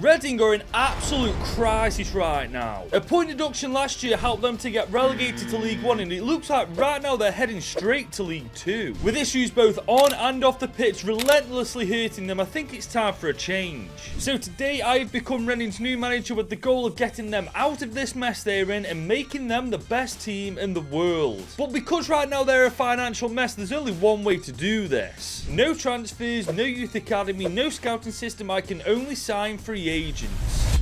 Reading are in absolute crisis right now. A point deduction last year helped them to get relegated to League 1, and it looks like right now they're heading straight to League 2. With issues both on and off the pitch relentlessly hurting them, I think it's time for a change. So today I've become Reading's new manager with the goal of getting them out of this mess they're in and making them the best team in the world. But because right now they're a financial mess, there's only one way to do this. No transfers, no youth academy, no scouting system. I can only sign free agents.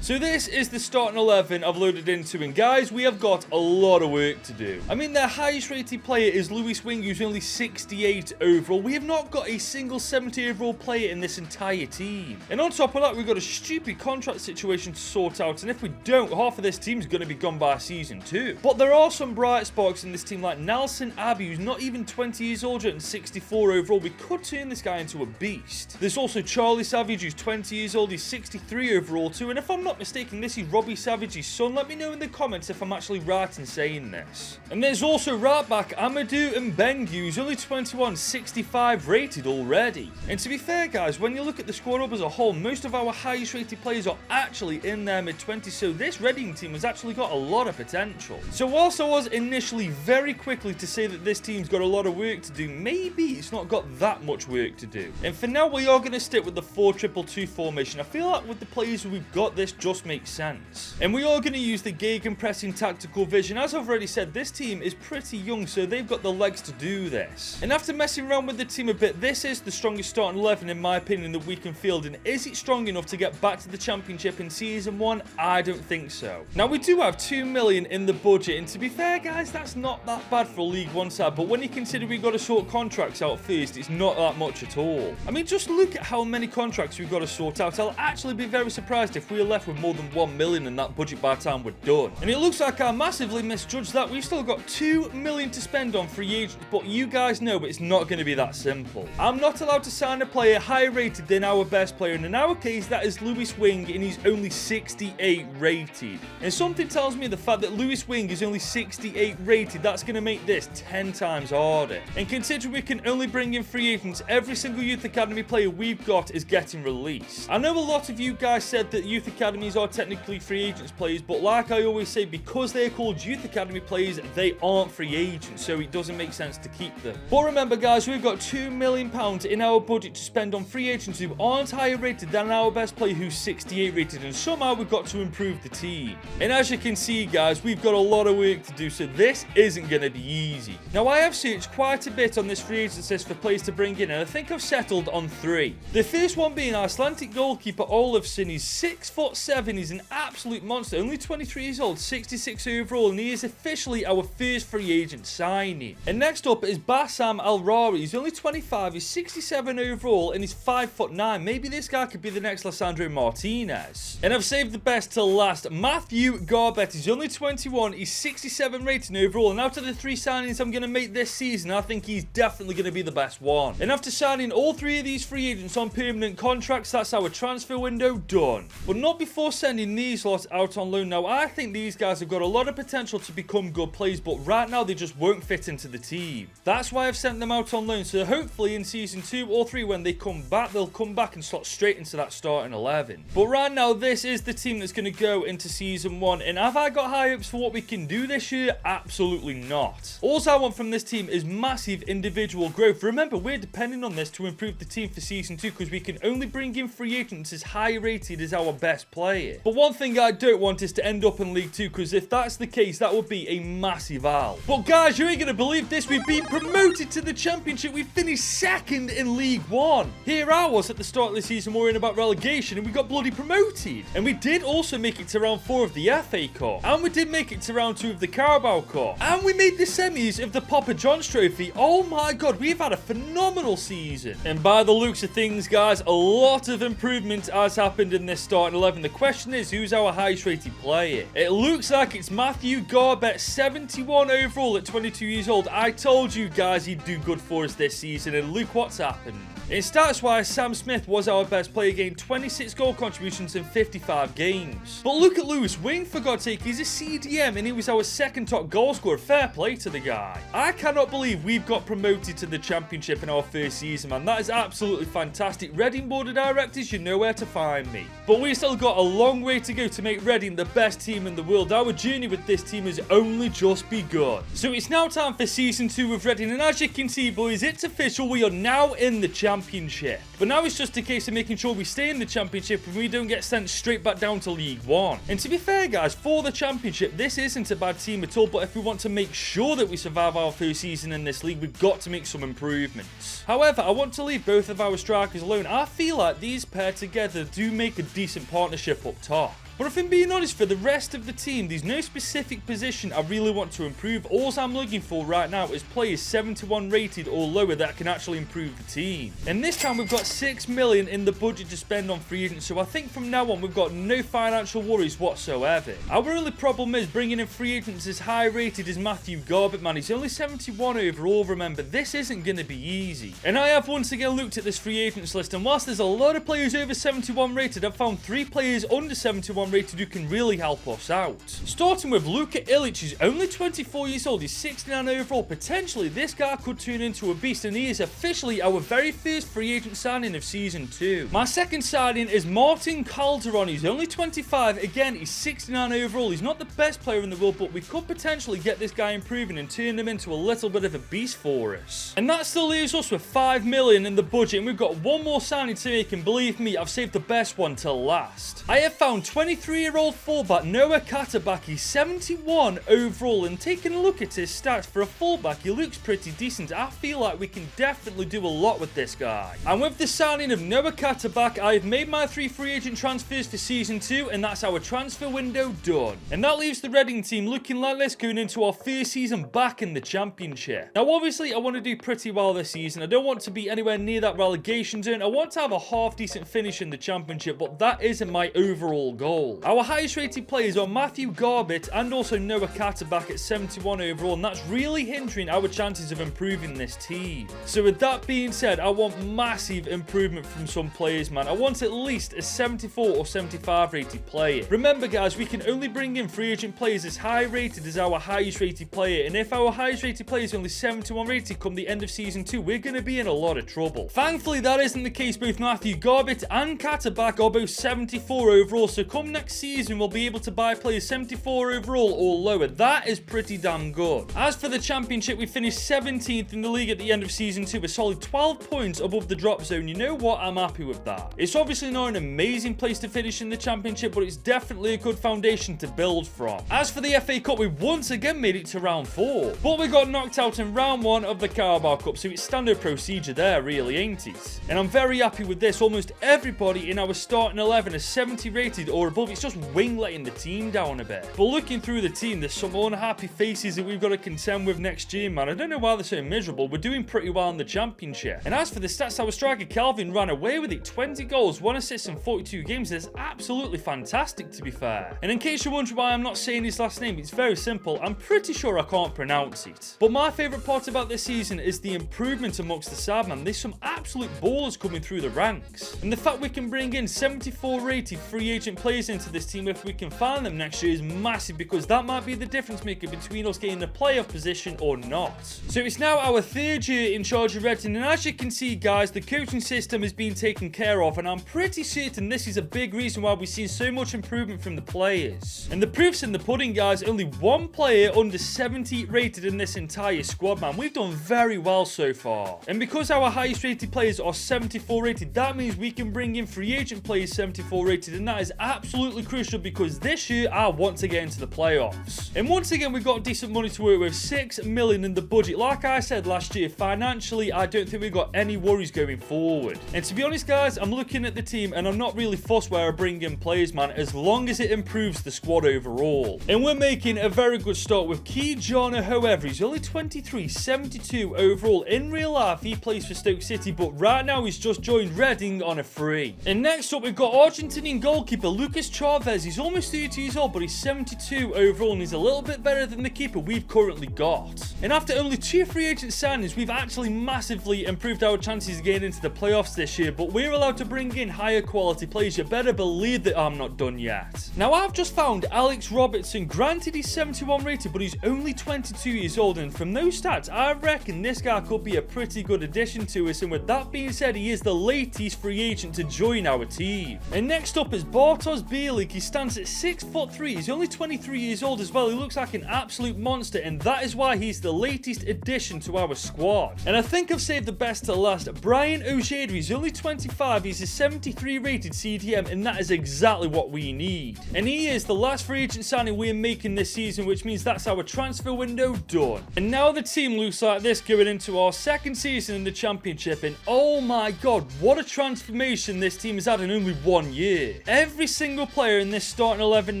So this is the starting 11 I've loaded into, and guys, we have got a lot of work to do. I mean, their highest rated player is Lewis Wing, who's only 68 overall. We have not got a single 70 overall player in this entire team. And on top of that, we've got a stupid contract situation to sort out, and if we don't, half of this team's going to be gone by season 2. But there are some bright sparks in this team, like Nelson Abbey, who's not even 20 years old yet and 64 overall. We could turn this guy into a beast. There's also Charlie Savage, who's 20 years old. He's 63 overall too, and if I'm not mistaken, this is Robbie Savage's son. Let me know in the comments if I'm actually right in saying this. And there's also right back Amadou Mbengue, who's only 21, 65 rated already. And to be fair, guys, when you look at the squad up as a whole, most of our highest rated players are actually in their mid-20s, so this Reading team has actually got a lot of potential. So whilst I was initially very quickly to say that this team's got a lot of work to do, maybe it's not got that much work to do. And for now, we are going to stick with the 4-2-2 formation. I feel like with the players we've got, this just makes sense. And we are going to use the gegenpressing tactical vision. As I've already said, this team is pretty young, so they've got the legs to do this. And after messing around with the team a bit, this is the strongest starting 11 in my opinion that we can field. And is it strong enough to get back to the championship in season 1? I don't think so. Now, we do have 2 million in the budget, and to be fair, guys, that's not that bad for a League 1 side, but when you consider we've got to sort contracts out first, it's not that much at all. I mean, just look at how many contracts we've got to sort out. I'll actually be very surprised if we're left with more than 1 million in that budget by the time we're done. And it looks like I massively misjudged that. We've still got 2 million to spend on free agents, but you guys know it's not going to be that simple. I'm not allowed to sign a player higher rated than our best player, and in our case, that is Lewis Wing, and he's only 68 rated. And something tells me the fact that Lewis Wing is only 68 rated, that's going to make this 10 times harder. And considering we can only bring in free agents, every single youth academy player we've got is getting released. I know a lot of you guys said that youth academies are technically free agents players, but like I always say, because they're called youth academy players, they aren't free agents, so it doesn't make sense to keep them. But remember, guys, we've got £2 million in our budget to spend on free agents who aren't higher rated than our best player who's 68 rated, and somehow we've got to improve the team. And as you can see, guys, we've got a lot of work to do, so this isn't going to be easy. Now, I have searched quite a bit on this free agent list for players to bring in, and I think I've settled on 3. The first one being Icelandic goalkeeper Olafsson. He's 6'7", he's an absolute monster, only 23 years old, 66 overall, and he is officially our first free agent signing. And next up is Bassam Al-Rari. He's only 25, he's 67 overall, and he's 5'9". Maybe this guy could be the next Lissandro Martinez. And I've saved the best till last. Matthew Garbett. He's only 21, he's 67 rating overall, and out of the 3 signings I'm going to make this season, I think he's definitely going to be the best one. And after signing all 3 of these free agents on permanent contracts, that's our transfer window done. But not before sending these lots out on loan. Now, I think these guys have got a lot of potential to become good players, but right now they just won't fit into the team. That's why I've sent them out on loan, so hopefully in season 2 or 3 when they come back, they'll come back and slot straight into that starting 11. But right now, this is the team that's going to go into season 1, and have I got high hopes for what we can do this year? Absolutely not. All I want from this team is massive individual growth. Remember, we're depending on this to improve the team for season 2 because we can only bring in free agents as high rated as our best player. But one thing I don't want is to end up in League 2, because if that's the case, that would be a massive L. But guys, you ain't going to believe this. We've been promoted to the championship. We finished 2nd in League 1. Here I was at the start of the season worrying about relegation, and we got bloody promoted. And we did also make it to round 4 of the FA Cup. And we did make it to round 2 of the Carabao Cup. And we made the semis of the Papa John's Trophy. Oh my god, we've had a phenomenal season. And by the looks of things, guys, a lot of improvement has happened in this starting 11. The question is, who's our highest rated player? It looks like it's Matthew Garbett, 71 overall at 22 years old. I told you guys he'd do good for us this season, and look what's happened. In stats-wise, Sam Smith was our best player, getting 26 goal contributions in 55 games. But look at Lewis Wing, for God's sake, he's a CDM and he was our second top goal scorer. Fair play to the guy. I cannot believe we've got promoted to the Championship in our first season, man. That is absolutely fantastic. Reading board of directors, you know where to find me. But we've still got a long way to go to make Reading the best team in the world. Our journey with this team has only just begun. So it's now time for season 2 of Reading, and as you can see, boys, it's official. We are now in the Championship. But now it's just a case of making sure we stay in the Championship and we don't get sent straight back down to League 1. And to be fair, guys, for the Championship, this isn't a bad team at all, but if we want to make sure that we survive our first season in this league, we've got to make some improvements. However, I want to leave both of our strikers alone. I feel like these pair together do make a decent partnership up top. But if I'm being honest, for the rest of the team, there's no specific position I really want to improve. All I'm looking for right now is players 71 rated or lower that can actually improve the team. And this time we've got 6 million in the budget to spend on free agents, so I think from now on we've got no financial worries whatsoever. Our only problem is bringing in free agents as high rated as Matthew Garbett, man. He's only 71 overall, remember. This isn't going to be easy. And I have once again looked at this free agents list, and whilst there's a lot of players over 71 rated, I've found 3 players under 71 rated who can really help us out. Starting with Luka Ilic, who's only 24 years old, he's 69 overall. Potentially this guy could turn into a beast, and he is officially our very first free agent signing of season 2. My second signing is Martin Calderon. He's only 25, again he's 69 overall. He's not the best player in the world, but we could potentially get this guy improving and turn him into a little bit of a beast for us. And that still leaves us with 5 million in the budget, and we've got one more signing to make, and believe me, I've saved the best one till last. I have found 23-year-old fullback Noah Katabak. He's 71 overall, and taking a look at his stats for a fullback, he looks pretty decent. I feel like we can definitely do a lot with this guy. And with the signing of Noah Katabak, I have made my 3 free agent transfers for season 2, and that's our transfer window done. And that leaves the Reading team looking like this going into our first season back in the Championship. Now obviously I want to do pretty well this season. I don't want to be anywhere near that relegation zone. I want to have a half decent finish in the Championship, but that isn't my overall goal. Our highest rated players are Matthew Garbett and also Noah Katabak at 71 overall, and that's really hindering our chances of improving this team. So with that being said, I want massive improvement from some players, man. I want at least a 74 or 75 rated player. Remember guys, we can only bring in free agent players as high rated as our highest rated player, and if our highest rated player is only 71 rated come the end of season 2, we're going to be in a lot of trouble. Thankfully that isn't the case. Both Matthew Garbett and Katabak are both 74 overall, so come next season we'll be able to buy players 74 overall or lower. That is pretty damn good. As for the Championship, we finished 17th in the league at the end of season 2, a solid 12 points above the drop zone. You know what, I'm happy with that. It's obviously not an amazing place to finish in the Championship, but it's definitely a good foundation to build from. As for the FA Cup, we once again made it to round 4, but we got knocked out in round 1 of the Carabao Cup, so it's standard procedure there really, ain't it? And I'm very happy with this. Almost everybody in our starting 11 is 70 rated or above. It's just wingletting the team down a bit. But looking through the team, there's some unhappy faces that we've got to contend with next year, man. I don't know why they're so miserable. We're doing pretty well in the Championship. And as for the stats, our striker Calvin ran away with it. 20 goals, 1 assist in 42 games. That's absolutely fantastic, to be fair. And in case you're wondering why I'm not saying his last name, it's very simple. I'm pretty sure I can't pronounce it. But my favourite part about this season is the improvement amongst the side, man. There's some absolute ballers coming through the ranks. And the fact we can bring in 74 rated free agent players into this team, if we can find them next year, is massive, because that might be the difference maker between us getting the playoff position or not. So it's now our 3rd year in charge of Reading, and as you can see guys, the coaching system is being taken care of, and I'm pretty certain this is a big reason why we've seen so much improvement from the players. And the proof's in the pudding guys. Only one player under 70 rated in this entire squad, man. We've done very well so far. And because our highest rated players are 74 rated, that means we can bring in free agent players 74 rated, and that is absolutely crucial because this year I want to get into the playoffs. And once again, we've got decent money to work with, 6 million in the budget. Like I said last year, financially, I don't think we've got any worries going forward. And to be honest, guys, I'm looking at the team and I'm not really fussed where I bring in players, man, as long as it improves the squad overall. And we're making a very good start with Kijana, however. He's only 23, 72 overall. In real life, he plays for Stoke City, but right now he's just joined Reading on a free. And next up, we've got Argentinian goalkeeper Lucas Lucas Chavez, he's almost 30 years old, but he's 72 overall, and he's a little bit better than the keeper we've currently got. And after only 2 free agent signings, we've actually massively improved our chances of getting into the playoffs this year, but we're allowed to bring in higher quality players. You better believe that I'm not done yet. Now, I've just found Alex Robertson. Granted, he's 71 rated, but he's only 22 years old, and from those stats, I reckon this guy could be a pretty good addition to us. And with that being said, he is the latest free agent to join our team. And next up is Bartosz Bielik. He stands at 6'3". He's only 23 years old as well. He looks like an absolute monster, and that is why he's the latest addition to our squad. And I think I've saved the best to last. Brian Ojeda, he's only 25. He's a 73 rated CDM, and that is exactly what we need. And he is the last free agent signing we're making this season, which means that's our transfer window done. And now the team looks like this going into our second season in the championship, and oh my god, what a transformation this team has had in only 1 year. Every single player in this starting 11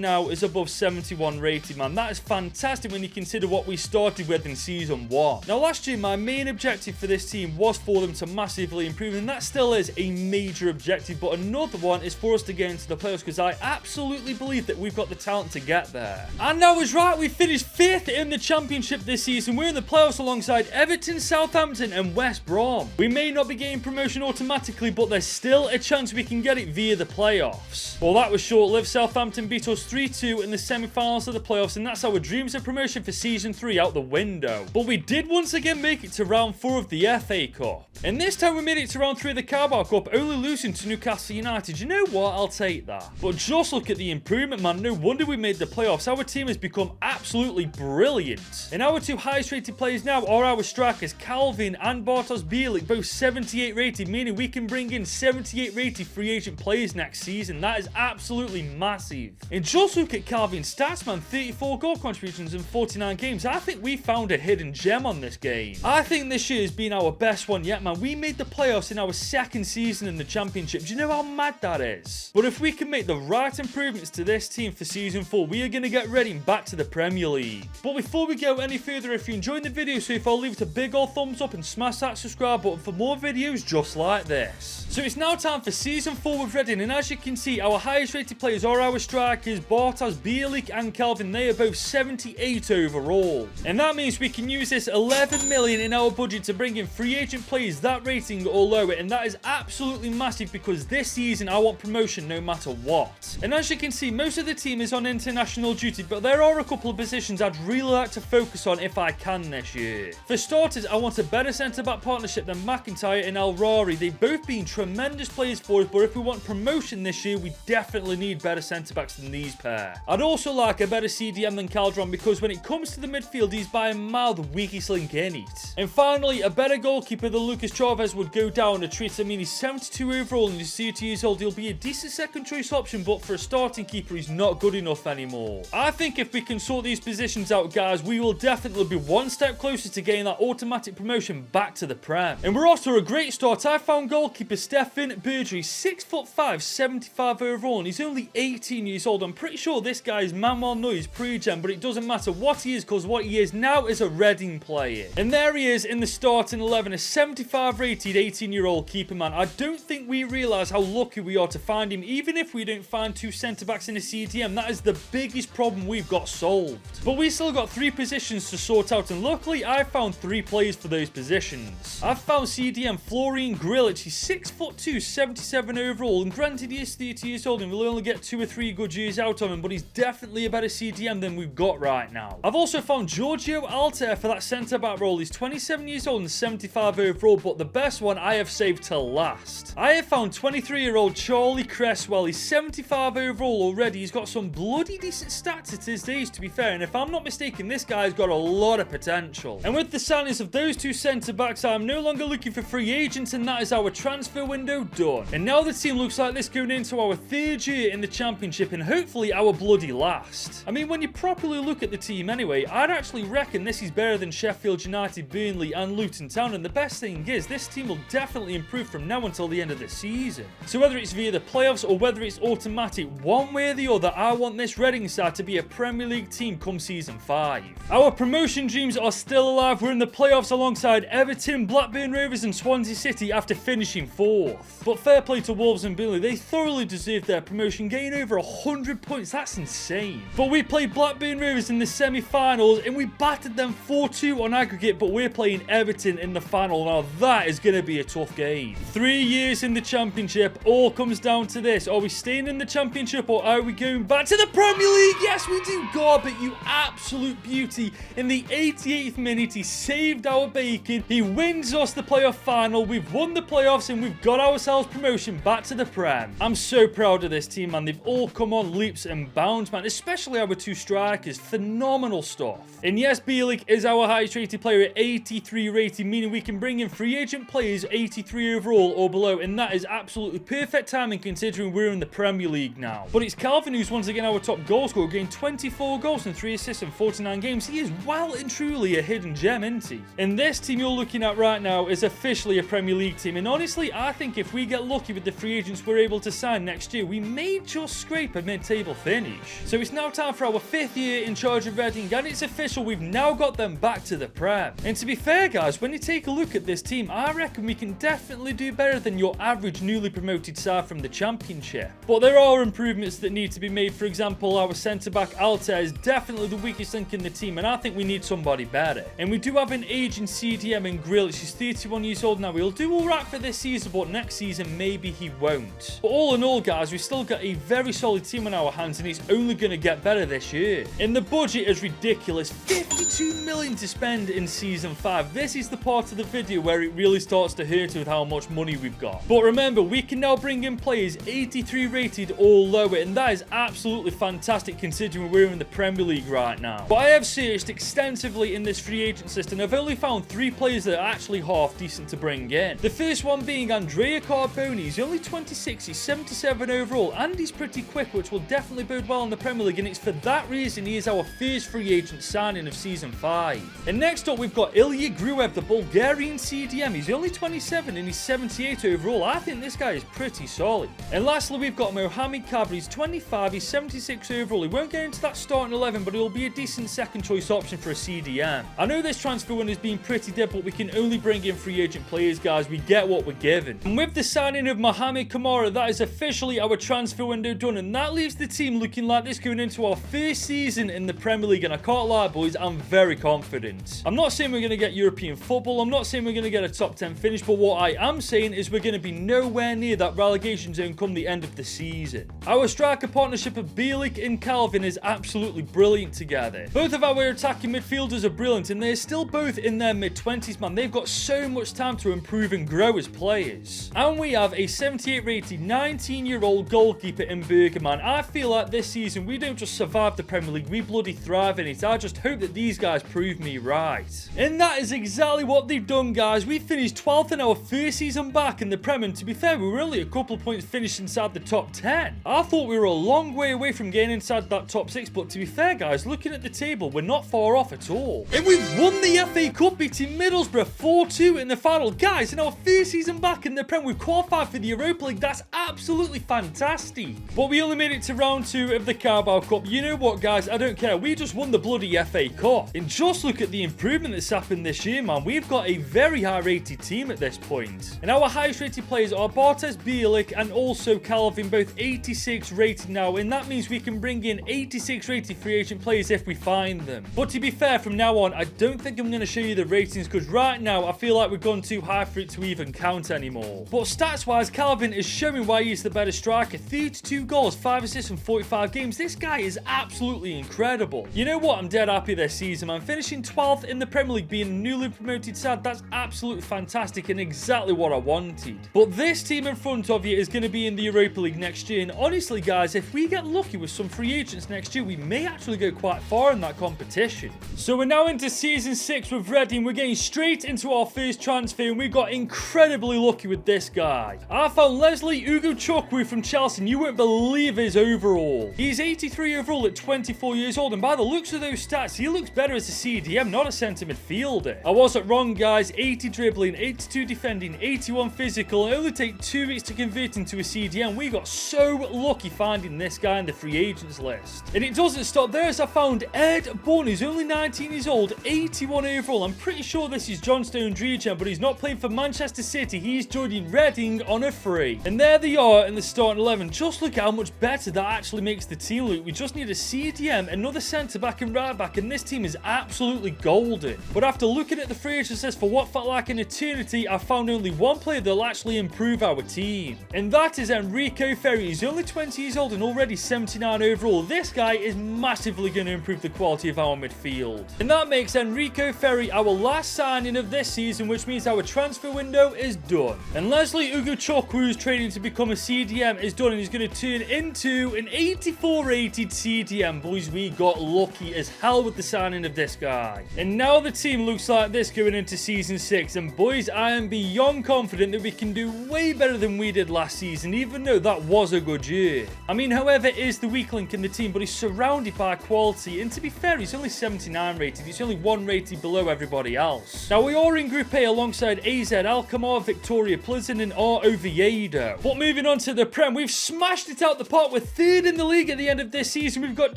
now is above 71 rated, man. That is fantastic when you consider what we started with in season 1. Now, last year, my main objective for this team was for them to massively improve, and that still is a major objective, but another one is for us to get into the playoffs, because I absolutely believe that we've got the talent to get there. And I was right, we finished 5th in the championship this season. We're in the playoffs alongside Everton, Southampton and West Brom. We may not be getting promotion automatically, but there's still a chance we can get it via the playoffs. Well, that was short-lived. Southampton beat us 3-2 in the semi-finals of the playoffs, and that's our dreams of promotion for season 3 out the window. But we did once again make it to round 4 of the FA Cup. And this time we made it to round 3 of the Carabao Cup, only losing to Newcastle United. You know what? I'll take that. But just look at the improvement, man. No wonder we made the playoffs. Our team has become absolutely brilliant. And our 2 highest rated players now are our strikers, Calvin and Bartosz Bielik, both 78 rated, meaning we can bring in 78 rated free agent players next season. That is absolutely massive. And just look at Calvin's stats, man. 34 goal contributions in 49 games. I think we found a hidden gem on this game. I think this year has been our best one yet, man. We made the playoffs in our second season in the championship. Do you know how mad that is? But if we can make the right improvements to this team for season 4, we are going to get ready and back to the Premier League. But before we go any further, if you enjoyed the video so far, leave it a big old thumbs up and smash that subscribe button for more videos just like this. So it's now time for season 4 with Reading, and as you can see, our highest rated players are our strikers, Bartosz Bielik and Calvin. They are both 78 overall. And that means we can use this 11 million in our budget to bring in free agent players that rating or lower, and that is absolutely massive because this season I want promotion no matter what. And as you can see, most of the team is on international duty, but there are a couple of positions I'd really like to focus on if I can this year. For starters, I want a better centre-back partnership than McIntyre and Al-Rari. They've both been tremendous players for us, but if we want promotion this year, we definitely need better centre-backs than these pair. I'd also like a better CDM than Calderon, because when it comes to the midfield, he's by a mile the weakest link in it. And finally, a better goalkeeper than Lucas Chavez would go down a treat. I mean, he's 72 overall and he's 30 years old. He'll be a decent second choice option, but for a starting keeper, he's not good enough anymore. I think if we can sort these positions out, guys, we will definitely be one step closer to getting that automatic promotion back to the Prem. And we're off to a great start. I found goalkeeper Stefan Bergery, 6'5", 75 overall, and he's only 18 years old. I'm pretty sure this guy is Manuel Neuer's pre-gen, but it doesn't matter what he is, because what he is now is a Reading player. And there he is in the starting 11, a 75 rated 18-year-old keeper, man. I don't think we realise how lucky we are to find him. Even if we don't find 2 centre-backs in a CDM, that is the biggest problem we've got solved. But we still got 3 positions to sort out, and luckily I found 3 players for those positions. I've found CDM Florian Grillitsch. He's 6'2", 77 overall, and granted he is 30 years old and we'll only get 2 or 3 good years out of him, but he's definitely a better CDM than we've got right now. I've also found Giorgio Alter for that centre-back role. He's 27 years old and 75 overall, but the best one I have saved till last. I have found 23-year-old Charlie Cresswell. He's 75 overall already. He's got some bloody decent stats at his days, to be fair, and if I'm not mistaken, this guy's got a lot of potential. And with the signings of those 2 centre-backs, I'm no longer looking for free agents, and that is our transfer window done. And now the team looks like this going into our 3rd year in the championship, and hopefully our bloody last. I mean, when you properly look at the team anyway, I'd actually reckon this is better than Sheffield United, Burnley and Luton Town, and the best thing is this team will definitely improve from now until the end of the season. So whether it's via the playoffs or whether it's automatic, one way or the other, I want this Reading side to be a Premier League team come season 5. Our promotion dreams are still alive. We're in the playoffs alongside Everton, Blackburn Rovers and Swansea City after finishing 4th. But fair play to Wolves and Burnley, they thoroughly deserved their promotion promotion, getting over 100 points. That's insane. But we played Blackburn Rovers in the semi-finals, and we battered them 4-2 on aggregate, but we're playing Everton in the final. Now, that is going to be a tough game. 3 years in the Championship, all comes down to this. Are we staying in the Championship, or are we going back to the Premier League? Yes, we do. God, but you absolute beauty. In the 88th minute, he saved our bacon. He wins us the playoff final. We've won the playoffs, and we've got ourselves promotion back to the Prem. I'm so proud of this team, man. They've all come on leaps and bounds, man. Especially our two strikers. Phenomenal stuff. And yes, Bielik is our highest rated player at 83 rating, meaning we can bring in free agent players 83 overall or below, and that is absolutely perfect timing considering we're in the Premier League now. But it's Calvin who's once again our top goal scorer, getting 24 goals and 3 assists in 49 games. He is well and truly a hidden gem, isn't he? And this team you're looking at right now is officially a Premier League team, and honestly, I think if we get lucky with the free agents we're able to sign next year, we may just scrape a mid-table finish. So it's now time for our 5th year in charge of Reading, and it's official, we've now got them back to the Prem. And to be fair, guys, when you take a look at this team, I reckon we can definitely do better than your average newly promoted side from the Championship. But there are improvements that need to be made. For example, our centre-back Altair is definitely the weakest link in the team, and I think we need somebody better. And we do have an aging CDM in Grealish. He's 31 years old now. He'll do alright for this season, but next season maybe he won't. But all in all, guys, we've still got a very solid team on our hands, and it's only going to get better this year. And the budget is ridiculous. 52 million to spend in season 5. This is the part of the video where it really starts to hurt with how much money we've got. But remember, we can now bring in players 83 rated or lower, and that is absolutely fantastic considering we're in the Premier League right now. But I have searched extensively in this free agent list, and I've only found 3 players that are actually half decent to bring in. The first one being Andrea Carboni. He's only 26, he's 77 overall, and he's pretty quick, which will definitely bode well in the Premier League, and it's for that reason he is our first free agent signing of season 5. And next up, we've got Ilya Gruev, the Bulgarian CDM. He's only 27 and he's 78 overall. I think this guy is pretty solid. And lastly, we've got Mohamed Kabri. He's 25, he's 76 overall. He won't get into that starting 11, but he'll be a decent second choice option for a CDM. I know this transfer window has been pretty dead, but we can only bring in free agent players, guys. We get what we're given. And with the signing of Mohamed Kamara, that is officially our transfer window done, and that leaves the team looking like this going into our first season in the Premier League. And I can't lie, boys, I'm very confident. I'm not saying we're going to get European football. I'm not saying we're going to get a top 10 finish, but what I am saying is we're going to be nowhere near that relegation zone come the end of the season. Our striker partnership of Bielik and Calvin is absolutely brilliant together. Both of our attacking midfielders are brilliant, and they're still both in their mid-20s, man. They've got so much time to improve and grow as players. And we have a 78 rated 19-year-old goalkeeper in Berger, man. I feel like this season we don't just survive the Premier League, we bloody thrive in it. I just hope that these guys prove me right. And that is exactly what they've done, guys. We finished 12th in our first season back in the Prem, and to be fair, we were only a couple of points finished inside the top 10. I thought we were a long way away from getting inside that top 6, but to be fair, guys, looking at the table, we're not far off at all. And we've won the FA Cup, beating Middlesbrough 4-2 in the final. Guys, in our first season back in the Prem, we've qualified for the Europa League. That's absolutely fantastic. But we only made it to round 2 of the Carabao Cup. You know what, guys? I don't care. We just won the bloody FA Cup. And just look at the improvement that's happened this year, man. We've got a very high-rated team at this point. And our highest-rated players are Bartes, Bielik, and also Calvin, both 86 rated now. And that means we can bring in 86 rated free agent players if we find them. But to be fair, from now on, I don't think I'm going to show you the ratings, because right now, I feel like we've gone too high for it to even count anymore. But stats-wise, Calvin is showing why he's the better striker. 32 goals, 5 assists in 45 games. This guy is absolutely incredible. You know what? I'm dead happy this season, man. Finishing 12th in the Premier League, being a newly promoted side, that's absolutely fantastic and exactly what I wanted. But this team in front of you is going to be in the Europa League next year, and honestly, guys, if we get lucky with some free agents next year, we may actually go quite far in that competition. So we're now into season 6 with Reading. We're getting straight into our first transfer, and we got incredibly lucky with this guy. I found Leslie Ugochukwu from Chelsea, and you won't believe his overall. He's 83 overall at 24 years old, and by the looks of those stats, he looks better as a CDM, not a centre midfielder. I wasn't wrong, guys. 80 dribbling, 82 defending, 81 physical. It only take 2 weeks to convert into a CDM. We got so lucky finding this guy in the free agents list. And it doesn't stop there, as I found Ed Bourne, who's only 19 years old, 81 overall. I'm pretty sure this is John Stone's regen, but he's not playing for Manchester City. He's joining Reading on a free. And there they are in the starting 11. Just just look at how much better that actually makes the team look. We just need a CDM, another centre-back and right-back, and this team is absolutely golden. But after looking at the free agent list for what felt like an eternity, I found only one player that'll actually improve our team. And that is Enrico Ferri. He's only 20 years old and already 79 overall. This guy is massively going to improve the quality of our midfield. And that makes Enrico Ferri our last signing of this season, which means our transfer window is done. And Leslie Ugochukwu, training to become a CDM, is done, and he's going to turn into an 84 rated CDM. Boys, we got lucky as hell with the signing of this guy. And now the team looks like this going into season 6. And boys, I am beyond confident that we can do way better than we did last season, even though that was a good year. I mean, however, is the weak link in the team, but he's surrounded by quality. And to be fair, he's only 79 rated. He's only 1 rated below everybody else. Now, we are in Group A alongside AZ Alkmaar, Victoria Plzen, and RO Oviedo. But moving on to the Prem, we've smashed it out the park. We're 3rd in the league at the end of this season. We've got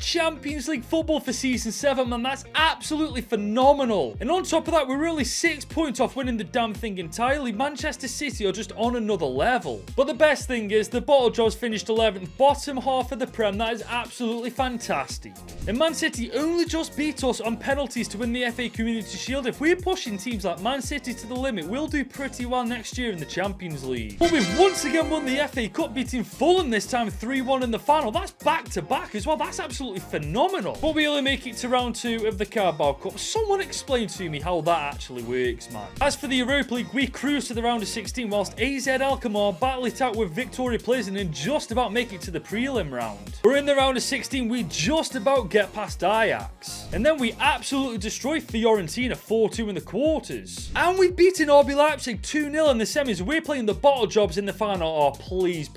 Champions League football for season 7, man. That's absolutely phenomenal. And on top of that, we're only 6 points off winning the damn thing entirely. Manchester City are just on another level. But the best thing is the Bottle Jobs finished 11th, bottom half of the Prem. That is absolutely fantastic. And Man City only just beat us on penalties to win the FA Community Shield. If we're pushing teams like Man City to the limit, we'll do pretty well next year in the Champions League. But we've once again won the FA Cup, beating Fulham this time 3-1 in the final. That's back-to-back as well. That's absolutely phenomenal. But we only make it to round 2 of the Carabao Cup. Someone explain to me how that actually works, man. As for the Europa League, we cruise to the round of 16 whilst AZ Alkmaar battle it out with Victoria Plzen and just about make it to the prelim round. We're in the round of 16. We just about get past Ajax. And then we absolutely destroy Fiorentina 4-2 in the quarters. And we've beaten RB Leipzig 2-0 in the semis. We're playing the Bottle Jobs in the final. Oh, please,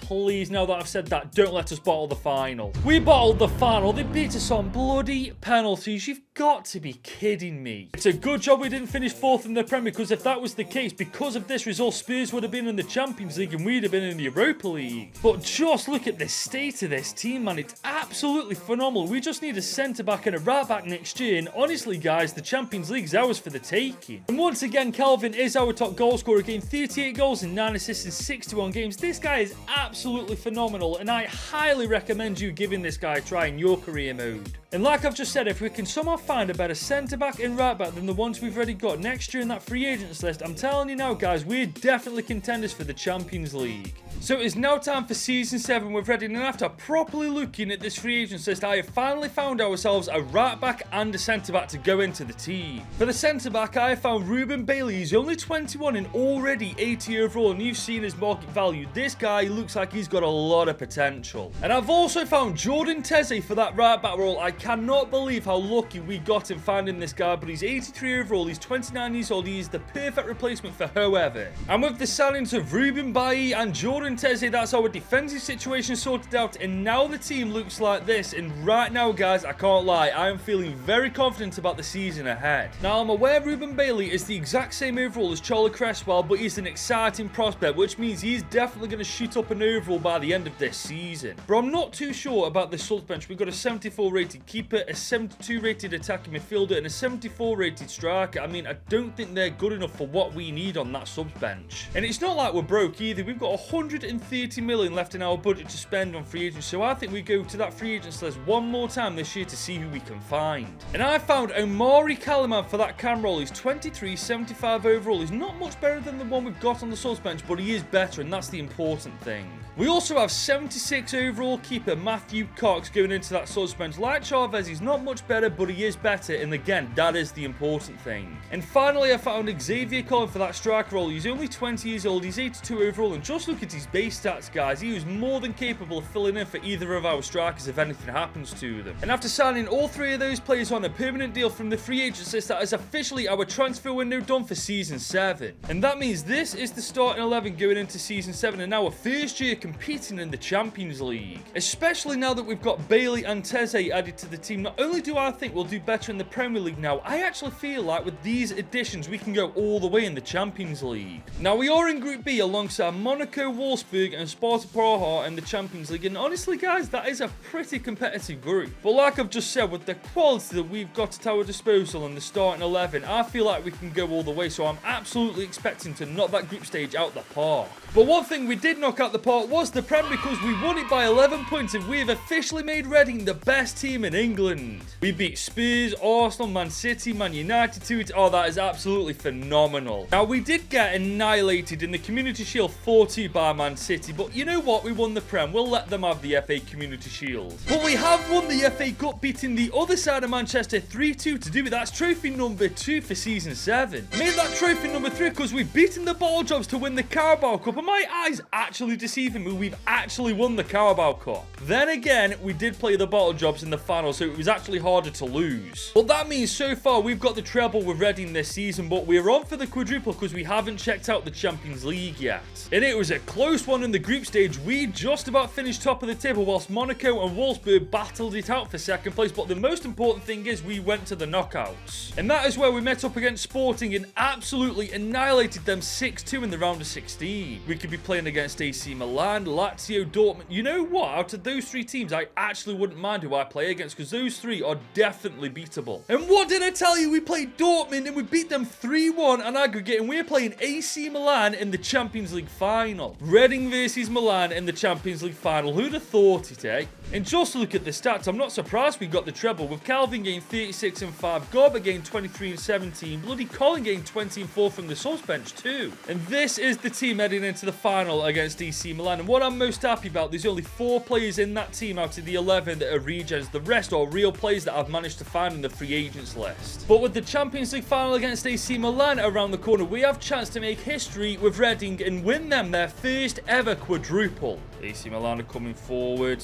now that I've said that, don't let us bottle the final. We bottled the final. They beat us on bloody penalties. You've got to be kidding me. It's a good job we didn't finish 4th in the Premier, because if that was the case, because of this result, Spurs would have been in the Champions League and we'd have been in the Europa League. But just look at the state of this team, man. It's absolutely phenomenal. We just need a centre-back and a right-back next year, and honestly, guys, the Champions League's ours for the taking. And once again, Calvin is our top goal scorer, getting 38 goals and 9 assists in 61 games. This guy is absolutely phenomenal, and I highly recommend you giving this guy a try in your career mode. And like I've just said, if we can somehow find a better centre-back and right-back than the ones we've already got next year in that free agents list, I'm telling you now, guys, we're definitely contenders for the Champions League. So it is now time for Season 7 with Reading, and after properly looking at this free agents list, I have finally found ourselves a right-back and a centre-back to go into the team. For the centre-back, I have found Ruben Bailey. He's only 21 and already 80 overall, and you've seen his market value. This guy looks like he's got a lot of potential. And I've also found Jordan Teze for that right-back role. I cannot believe how lucky we got in finding this guy, but he's 83 overall, he's 29 years old, he is the perfect replacement for whoever. And with the signings of Ruben Bailey and Jordan Teze, that's our defensive situation sorted out, and now the team looks like this. And right now, guys, I can't lie, I am feeling very confident about the season ahead. Now, I'm aware Ruben Bailey is the exact same overall as Charlie Cresswell, but he's an exciting prospect, which means he's definitely going to shoot up an overall by the end of this season. But I'm not too sure about the subs bench. We've got a 74 rated keeper, a 72 rated attacking midfielder, and a 74 rated striker. I mean, I don't think they're good enough for what we need on that subs bench. And it's not like we're broke either. We've got 130 million left in our budget to spend on free agents, so I think we go to that free agents list one more time this year to see who we can find. And I found Omari Kaliman for that cam role. He's 23, 75 overall. He's not much better than the one we've got on the subs bench, but he is better, and that's the important thing. We also have 76 overall keeper Matthew Cox going into that subs bench. Like Chavez, he's not much better, but he is better, and again, that is the important thing. And finally, I found Xavier Collin for that striker role. He's only 20 years old, he's 82 overall, and just look at his base stats, guys. He was more than capable of filling in for either of our strikers if anything happens to them. And after signing all 3 of those players on a permanent deal from the free agents list, that is officially our transfer window done for Season 7. And that means this is the starting 11 going into Season 7, and now our first year competing in the Champions League. Especially now that we've got Bailey and Teze added to the team, not only do I think we'll do better in the Premier League now, I actually feel like with these additions we can go all the way in the Champions League. Now we are in Group B alongside Monaco, Wolfsburg and Sparta Praha in the Champions League, and honestly, guys, that is a pretty competitive group. But like I've just said, with the quality that we've got at our disposal in the starting 11, I feel like we can go all the way, so I'm absolutely expecting to knock that group stage out the park. But one thing we did knock out the park was the Prem because we won it by 11 points and we have officially made Reading the best team in England. We beat Spurs, Arsenal, Man City, Man United to it. Oh, that is absolutely phenomenal. Now, we did get annihilated in the Community Shield 4-2 by Man City, but you know what? We won the Prem. We'll let them have the FA Community Shield. But we have won the FA Cup, beating the other side of Manchester 3-2 to do it. That's trophy number 2 for Season 7. Made that trophy number 3 because we've beaten the Bottle Jobs to win the Carabao Cup, and my eyes actually deceiving me. We've actually won the Carabao Cup. Then again, we did play the Bottle Jobs in the final, so it was actually harder to lose. But that means so far we've got the treble with Reading this season, but we're on for the quadruple because we haven't checked out the Champions League yet. And it was a close one in the group stage. We just about finished top of the table whilst Monaco and Wolfsburg battled it out for second place, but the most important thing is we went to the knockouts. And that is where we met up against Sporting and absolutely annihilated them 6-2 in the round of 16. We could be playing against AC Milan, Lazio, Dortmund. You know what? Out of those 3 teams, I actually wouldn't mind who I play against because those 3 are definitely beatable. And what did I tell you? We played Dortmund and we beat them 3-1 on aggregate, and we're playing AC Milan in the Champions League final. Reading versus Milan in the Champions League final. Who'd have thought it, eh? And just look at the stats. I'm not surprised we got the treble with Calvin getting 36 and 5, Garber getting 23 and 17, bloody Colin getting 20 and 4 from the subs bench too. And this is the team heading into the final against AC Milan. And what I'm most happy about, there's only 4 players in that team out of the 11 that are regens. The rest are real players that I've managed to find in the free agents list. But with the Champions League final against AC Milan around the corner, we have a chance to make history with Reading and win them their first ever quadruple. AC Milan are coming forward.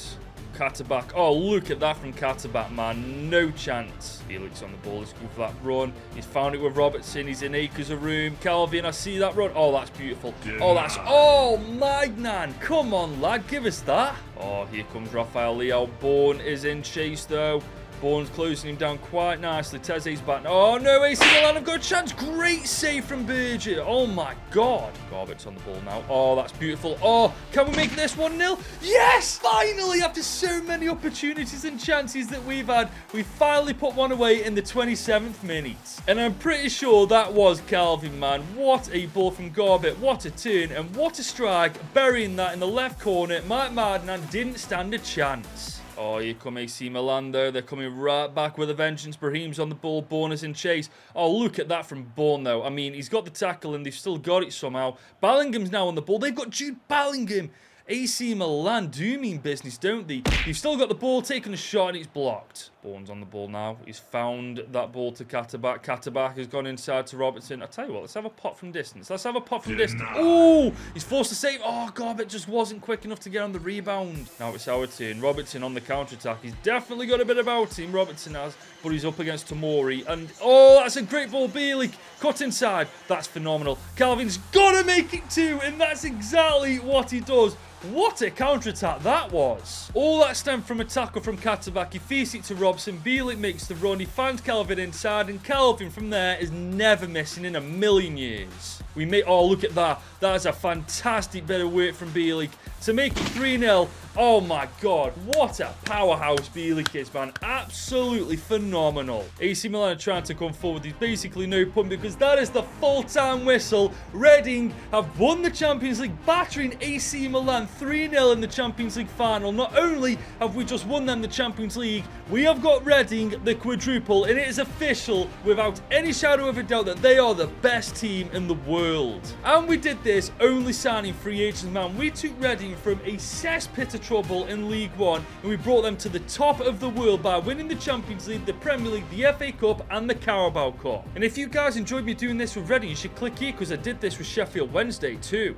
Katterbach. Oh, look at that from Katterbach, man. No chance. Felix on the ball. Let's go for that run. He's found it with Robertson. He's in acres of room. Calvin, I see that run. Oh, that's beautiful. Oh, that's... Oh, Magnan. Come on, lad. Give us that. Oh, here comes Rafael Leao. Bourne is in chase, though. Bourne's closing him down quite nicely. Teze's back. Oh, no, AC Milan have got a chance. Great save from Berger. Oh, my God. Garbett's on the ball now. Oh, that's beautiful. Oh, can we make this 1-0? Yes! Finally, after so many opportunities and chances that we've had, we finally put one away in the 27th minute. And I'm pretty sure that was Calvin, man. What a ball from Garbett. What a turn and what a strike. Burying that in the left corner. Mike Mardinan didn't stand a chance. Oh, here come AC Milan, though. They're coming right back with a vengeance. Brahim's on the ball. Bourne is in chase. Oh, look at that from Bourne, though. I mean, he's got the tackle, and they've still got it somehow. Ballingham's now on the ball. They've got Jude Bellingham. AC Milan do mean business, don't they? You've still got the ball, taking a shot, and it's blocked. Bourne's on the ball now. He's found that ball to Katterbach. Katterbach has gone inside to Robertson. I tell you what, let's have a pot from distance. Let's have a pot from distance. Oh, he's forced to save. Oh, God, it just wasn't quick enough to get on the rebound. Now it's our turn. Robertson on the counter-attack. He's definitely got a bit about him, Robertson has, but he's up against Tomori. And, oh, that's a great ball. Bielik cut inside. That's phenomenal. Calvin's got to make it 2, and that's exactly what he does. What a counter-attack that was. All that stemmed from a tackle from Katterbach. He feeds it to Robson. Bielik makes the run. He finds Calvin inside, and Calvin from there is never missing in a million years. We make... Oh, look at that. That is a fantastic bit of work from Bielik to make it 3-0. Oh my God, what a powerhouse Bielik is, man. Absolutely phenomenal. AC Milan are trying to come forward. There's basically no point because that is the full-time whistle. Reading have won the Champions League, battering AC Milan 3-0 in the Champions League final. Not only have we just won them the Champions League, we have got Reading the quadruple, and it is official without any shadow of a doubt that they are the best team in the world. And we did this only signing free agents, man. We took Reading from a cesspit of trouble in League One, and we brought them to the top of the world by winning the Champions League, the Premier League, the FA Cup, and the Carabao Cup. And if you guys enjoyed me doing this with Reading, you should click here because I did this with Sheffield Wednesday too.